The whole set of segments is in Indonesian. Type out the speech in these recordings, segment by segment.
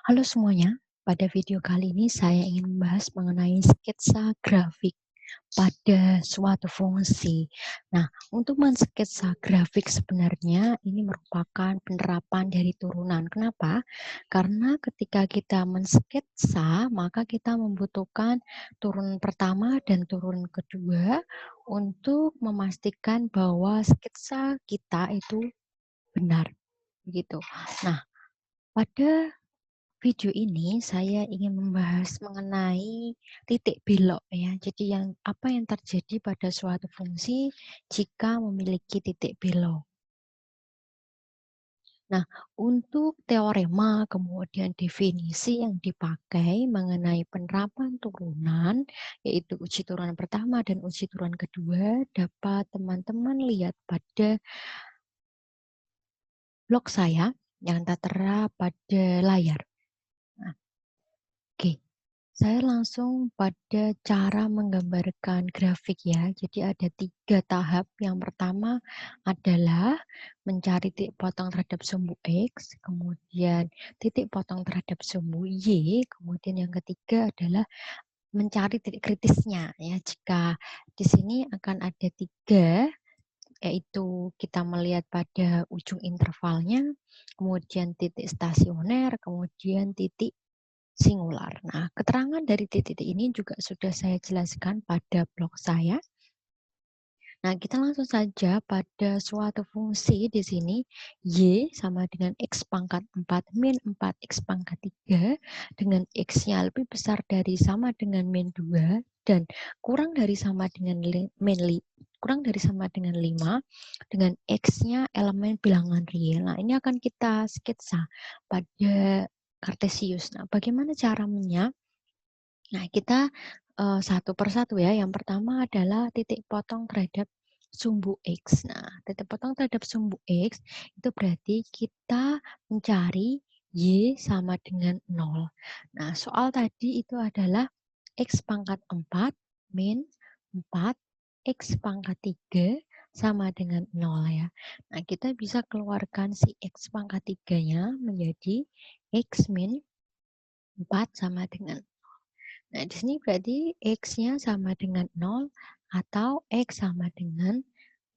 Halo semuanya, pada video kali ini saya ingin membahas mengenai sketsa grafik pada suatu fungsi. Nah, untuk mensketsa grafik sebenarnya ini merupakan penerapan dari turunan. Kenapa? Karena ketika kita mensketsa, maka kita membutuhkan turun pertama dan turun kedua untuk memastikan bahwa sketsa kita itu benar. Begitu. Nah, pada video ini saya ingin membahas mengenai titik belok ya. Jadi apa yang terjadi pada suatu fungsi jika memiliki titik belok. Nah, untuk teorema kemudian definisi yang dipakai mengenai penerapan turunan, yaitu uji turunan pertama dan uji turunan kedua, dapat teman-teman lihat pada blog saya yang tertera pada layar. Nah, oke. Saya langsung pada cara menggambarkan grafik ya. Jadi ada 3 tahap. Yang pertama adalah mencari titik potong terhadap sumbu X, kemudian titik potong terhadap sumbu Y, kemudian yang ketiga adalah mencari titik kritisnya ya. Jika di sini akan ada 3, yaitu kita melihat pada ujung intervalnya, kemudian titik stasioner, kemudian titik singular. Nah, keterangan dari titik-titik ini juga sudah saya jelaskan pada blog saya. Nah, kita langsung saja pada suatu fungsi di sini Y sama dengan X pangkat 4 min 4 X pangkat 3 dengan X-nya lebih besar dari sama dengan min 2 dan kurang dari sama dengan kurang dari sama dengan 5 dengan X-nya elemen bilangan real. Nah, ini akan kita sketsa pada Kartesius. Nah, bagaimana caranya? Nah, kita satu persatu ya. Yang pertama adalah titik potong terhadap sumbu X. Nah, titik potong terhadap sumbu X itu berarti kita mencari Y sama dengan 0. Nah, soal tadi itu adalah X pangkat 4 min 4 X pangkat 3 sama dengan 0 ya. Nah, kita bisa keluarkan si X pangkat 3-nya menjadi X min 4 sama dengan. Nah, di sini berarti X-nya sama dengan 0 atau X sama dengan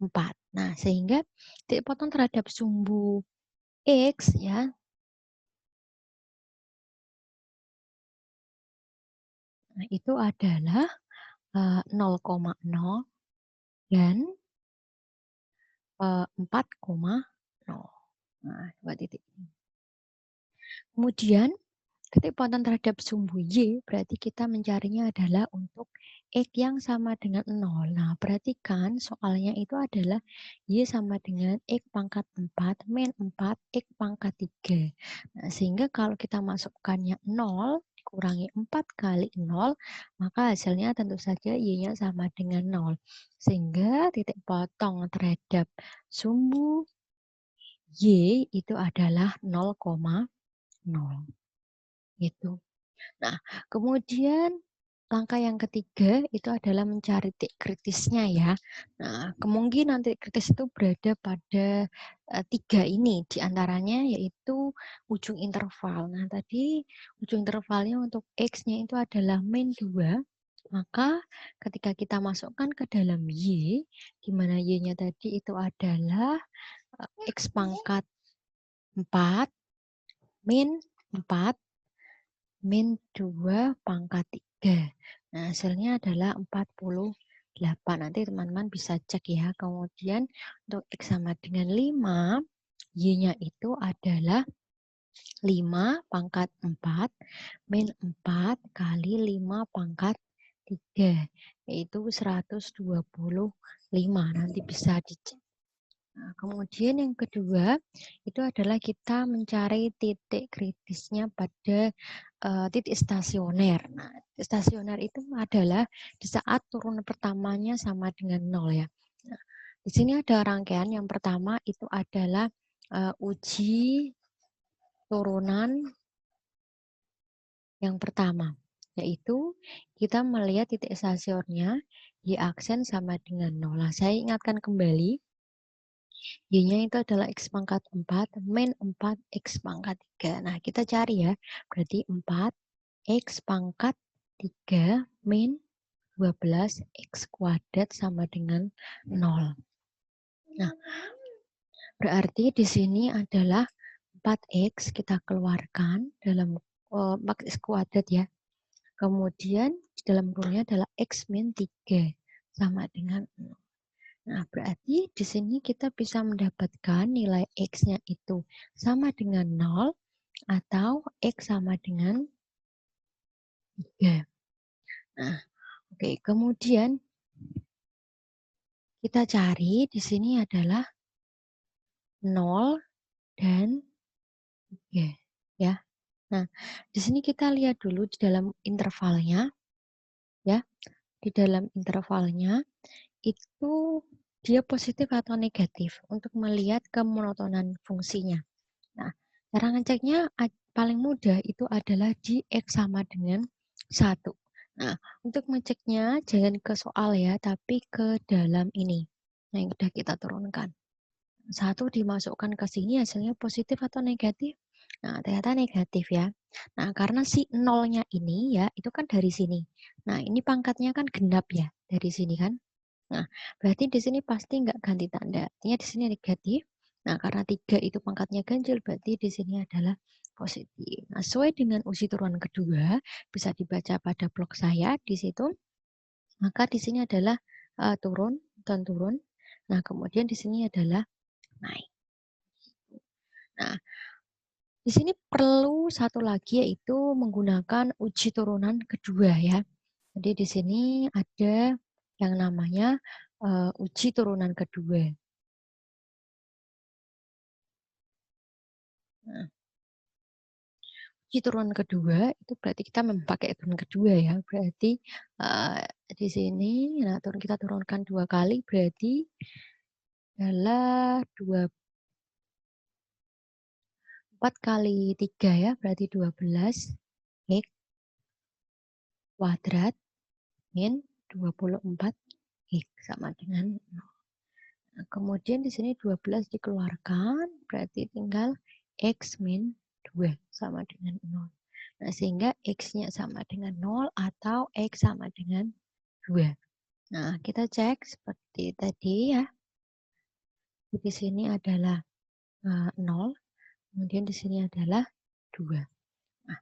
4. Nah, sehingga titik potong terhadap sumbu X ya. Nah, itu adalah 0,0 dan 4,0. Nah, 2 titik. Kemudian titik potong terhadap sumbu Y berarti kita mencarinya adalah untuk X yang sama dengan 0. Nah, perhatikan soalnya itu adalah Y sama dengan X pangkat 4 min 4 X pangkat 3. Nah, sehingga kalau kita masukkannya 0 dikurangi 4 kali 0, maka hasilnya tentu saja Y-nya sama dengan 0. Sehingga titik potong terhadap sumbu Y itu adalah 0,0. Gitu. Nah, kemudian langkah yang ketiga itu adalah mencari titik kritisnya ya. Nah, kemungkinan titik kritis itu berada pada 3 ini, diantaranya yaitu ujung interval. Nah, tadi ujung intervalnya untuk X-nya itu adalah min 2, maka ketika kita masukkan ke dalam Y, di mana Y-nya tadi itu adalah X pangkat 4 min 4 min 2 pangkat 3. Nah, hasilnya adalah 48. Nanti teman-teman bisa cek ya. Kemudian untuk X sama dengan 5, Y-nya itu adalah 5 pangkat 4 min 4 kali 5 pangkat 3, yaitu 125. Nanti bisa dicek. Nah, kemudian yang kedua itu adalah kita mencari titik kritisnya pada titik stasioner. Nah, titik stasioner itu adalah di saat turun pertamanya sama dengan 0 ya. Nah, di sini ada rangkaian. Yang pertama itu adalah uji turunan yang pertama, yaitu kita melihat titik stasionernya Y aksen sama dengan 0. Nah, saya ingatkan kembali Y-nya itu adalah X pangkat 4, min 4, X pangkat 3. Nah, kita cari ya. Berarti 4, X pangkat 3, min 12, X kuadrat sama dengan 0. Nah, berarti di sini adalah 4X kita keluarkan dalam 4X kuadrat ya. Kemudian di dalam kurungnya adalah X min 3 sama dengan 0. Nah, berarti di sini kita bisa mendapatkan nilai X-nya itu sama dengan 0 atau X sama dengan 3. Nah, oke. Kemudian kita cari di sini adalah 0 dan 3. Ya. Nah, di sini kita lihat dulu di dalam intervalnya. Ya, di dalam intervalnya itu dia positif atau negatif untuk melihat kemonotonan fungsinya. Nah, cara ngeceknya paling mudah itu adalah di X sama dengan 1. Nah, untuk ngeceknya jangan ke soal ya, tapi ke dalam ini. Nah, yang sudah kita turunkan. 1 dimasukkan ke sini hasilnya positif atau negatif? Nah, ternyata negatif ya. Nah, karena si nolnya ini ya, itu kan dari sini. Nah, ini pangkatnya kan genap ya, dari sini kan. Nah, berarti di sini pasti nggak ganti tanda. Artinya di sini negatif. Nah, karena 3 itu pangkatnya ganjil, berarti di sini adalah positif. Nah, sesuai dengan uji turunan kedua, bisa dibaca pada blog saya di situ. Maka di sini adalah turun dan turun. Nah, kemudian di sini adalah naik. Nah, di sini perlu satu lagi yaitu menggunakan uji turunan kedua ya. Jadi di sini ada yang namanya uji turunan kedua. Nah, uji turunan kedua itu berarti kita memakai turunan kedua ya. Berarti di sini nah kita turunkan 2 kali berarti adalah 4 kali 3 ya, berarti 12 X kuadrat min 24 X sama dengan 0. Nah, kemudian di sini 12 dikeluarkan, berarti tinggal X min 2 sama dengan 0. Nah, sehingga X-nya sama dengan 0 atau X sama dengan 2. Nah, kita cek seperti tadi ya. Di sini adalah 0, kemudian di sini adalah 2. Nah,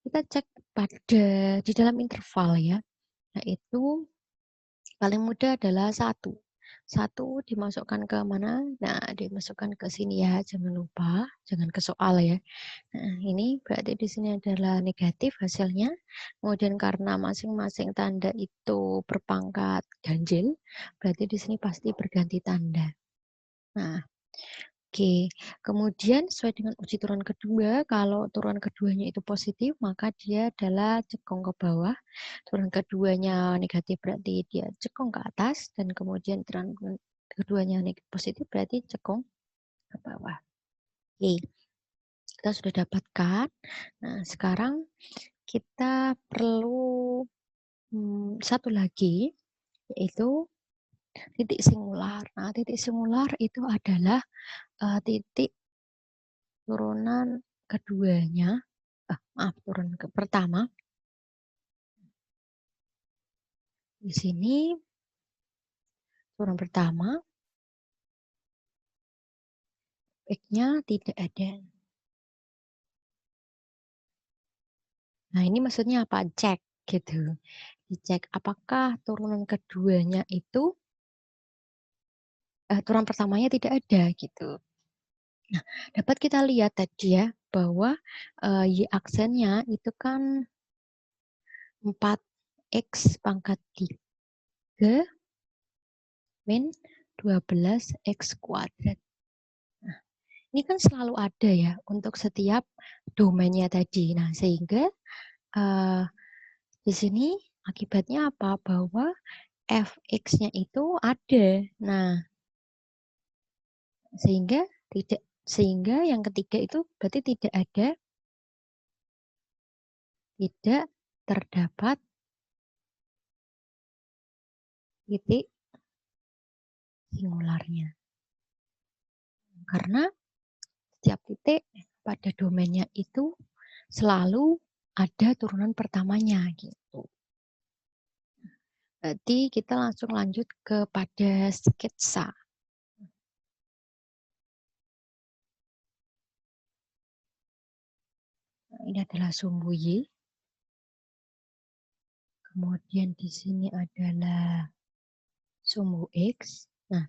kita cek pada di dalam interval ya, yaitu paling mudah adalah 1. 1 dimasukkan ke mana? Nah, dimasukkan ke sini ya, jangan lupa, jangan ke soal ya. Nah, ini berarti di sini adalah negatif hasilnya. Kemudian karena masing-masing tanda itu berpangkat ganjil, berarti di sini pasti berganti tanda. Nah, oke. Kemudian sesuai dengan uji turunan kedua, kalau turunan keduanya itu positif, maka dia adalah cekung ke bawah. Turunan keduanya negatif berarti dia cekung ke atas, dan kemudian turunan keduanya positif berarti cekung ke bawah. Oke, kita sudah dapatkan. Nah, sekarang kita perlu satu lagi, yaitu titik singular. Nah, titik singular itu adalah titik turunan keduanya, turunan pertama. Di sini turunan pertama, X-nya tidak ada. Nah, ini maksudnya apa? Cek gitu. Dicek apakah turunan keduanya itu turunan pertamanya tidak ada gitu. Nah, dapat kita lihat tadi ya bahwa Y aksennya itu kan 4X pangkat 3 min 12X kuadrat. Nah, ini kan selalu ada ya untuk setiap domainnya tadi. Nah, sehingga di sini akibatnya apa? Bahwa fx-nya itu ada. Nah, sehingga yang ketiga itu berarti tidak terdapat titik singularnya. Karena setiap titik pada domainnya itu selalu ada turunan pertamanya gitu. Berarti kita langsung lanjut kepada sketsa. Nah, ini adalah sumbu Y. Kemudian di sini adalah sumbu X. Nah,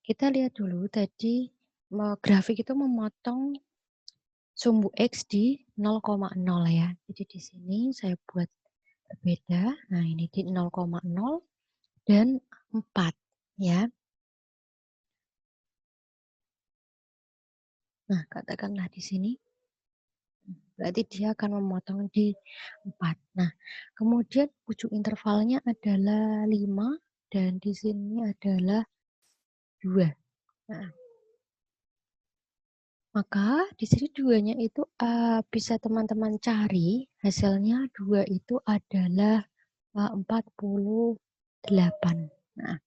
kita lihat dulu tadi grafik itu memotong sumbu X di 0,0 ya. Jadi di sini saya buat berbeda. Nah, ini di 0,0 dan 4 ya. Nah, katakanlah di sini. Berarti dia akan memotong di 4. Nah, kemudian ujung intervalnya adalah 5 dan di sini adalah 2. Nah, maka di sini 2-nya itu bisa teman-teman cari, hasilnya 2 itu adalah 48. Nah,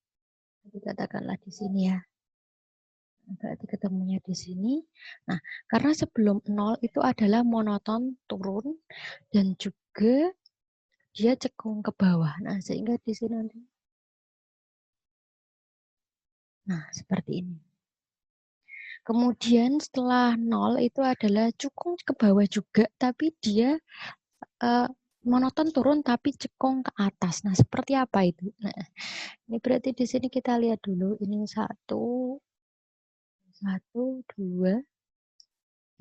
katakanlah di sini ya. Berarti ketemunya di sini. Nah, karena sebelum 0 itu adalah monoton turun dan juga dia cekung ke bawah. Nah, sehingga di sini nanti. Nah, seperti ini. Kemudian setelah 0 itu adalah cekung ke bawah juga, tapi dia monoton turun tapi cekung ke atas. Nah, seperti apa itu? Nah, ini berarti di sini kita lihat dulu. Ini 1, 2,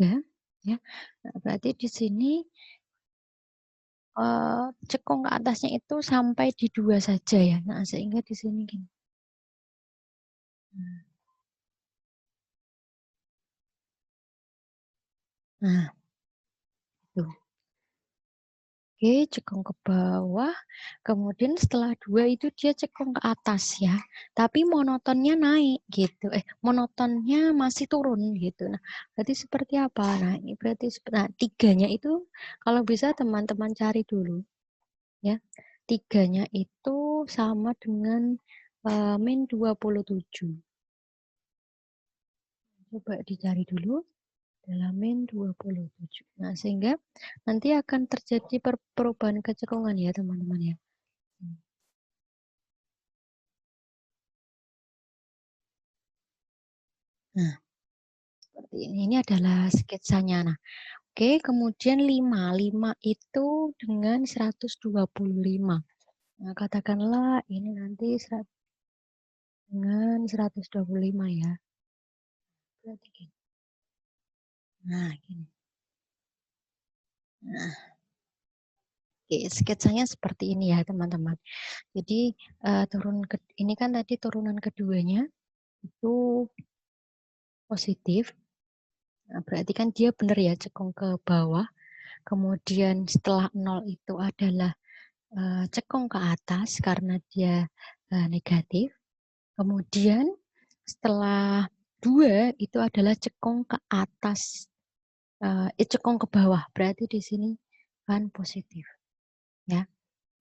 ya. Nah, berarti di sini cekung ke atasnya itu sampai di 2 saja ya. Nah, sehingga di sini gini. Nah, itu. Oke, cekung ke bawah. Kemudian setelah 2 itu dia cekung ke atas ya. Tapi monotonnya naik gitu. Monotonnya masih turun gitu. Nah, berarti seperti apa? Nah, ini berarti 3-nya itu kalau bisa teman-teman cari dulu. Ya. 3-nya itu sama dengan min 27. Coba dicari dulu. Dalam min 27. Nah, sehingga nanti akan terjadi perubahan kecekungan ya, teman-teman ya. Nah, seperti ini. Ini adalah sketsanya. Nah, oke, kemudian 5. 5 itu dengan 125. Nah, katakanlah ini nanti dengan 125 ya. Berarti gini. Nah, gini. Nah, oke, sketsanya seperti ini ya, teman-teman. Jadi ini kan tadi turunan keduanya itu positif. Nah, berarti kan dia benar ya cekung ke bawah. Kemudian setelah 0 itu adalah cekung ke atas karena dia negatif. Kemudian setelah 2 itu adalah cekung ke atas, cekung ke bawah. Berarti di sini kan positif. Ya.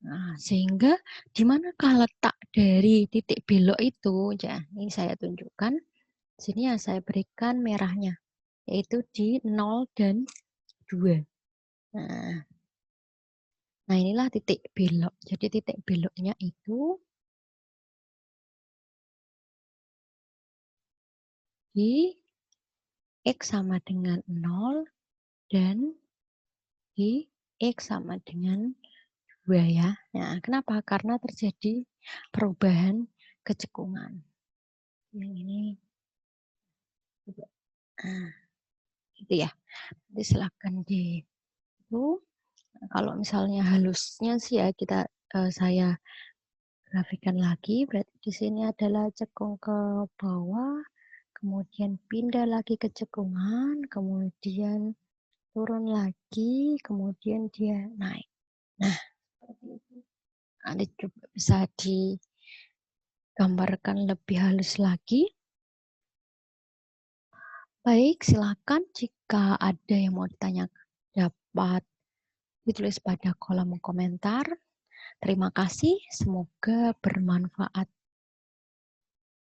Nah, sehingga di manakah letak dari titik belok itu? Ya, ini saya tunjukkan. Sini ya saya berikan merahnya, yaitu di 0 dan 2. Nah, inilah titik belok. Jadi titik beloknya itu di X sama dengan 0 dan di X sama dengan 2 ya. Nah, kenapa? Karena terjadi perubahan kecekungan. Yang ini gitu ya. Jadi silakan di itu. Kalau misalnya halusnya sih ya saya grafikan lagi. Berarti di sini adalah cekung ke bawah, kemudian pindah lagi ke cekungan, kemudian turun lagi, kemudian dia naik. Nah, seperti itu. Nanti coba bisa digambarkan lebih halus lagi. Baik, silakan jika ada yang mau ditanyakan dapat ditulis pada kolom komentar. Terima kasih, semoga bermanfaat.